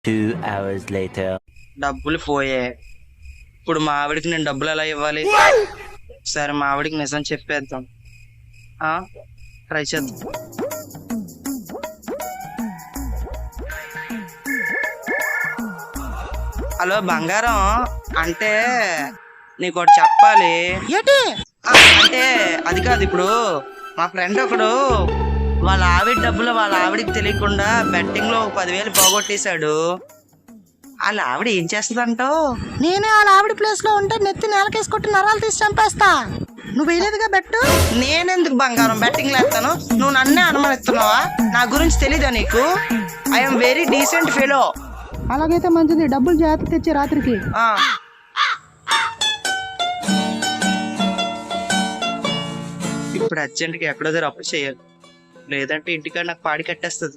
2 hours later. డబ్బులు పోయాయి. ఇప్పుడు మా ఆవిడికి నేను డబ్బులు ఎలా ఇవ్వాలి? సరే మా ఆవిడికి నిజం చెప్పేద్దాం. ట్రై చేద్దాం. హలో బంగారం, అంటే నీకు ఒకటి చెప్పాలి. ఏంటి? అంటే అది కాదు, ఇప్పుడు మా ఫ్రెండ్ ఒకడు వాళ్ళ ఆవిడ డబ్బులు వాళ్ళ ఆవిడికి తెలియకుండా బెట్టింగ్ లో 10,000 పోగొట్టేశాడు. వాళ్ళ ఆవిడ ఏం చేస్తుందంటావు? నేనే వాళ్ళ ఆవిడ ప్లేస్ లో ఉంటే నెత్తి నేలకేసుకుంటూ నరాలు తీసి చంపేస్తా. నువ్వు వేయలేదుగా బెట్టు. నేనెందుకు బంగారం బెట్టింగ్ లేస్తాను? నువ్వు నన్నే అనుమానిస్తున్నావా? నా గురించి తెలీదా నీకు? I'm very decent fellow. అలాగైతే మంచిది, డబ్బులు జాగ్రత్త తెచ్చి రాత్రికి. ఇప్పుడు అర్జెంట్గా ఎక్కడో దగ్గర అప్పు చేయాలి, లేదంటే ఇంటికాడ నాకు పాడి కట్టేస్తుంది.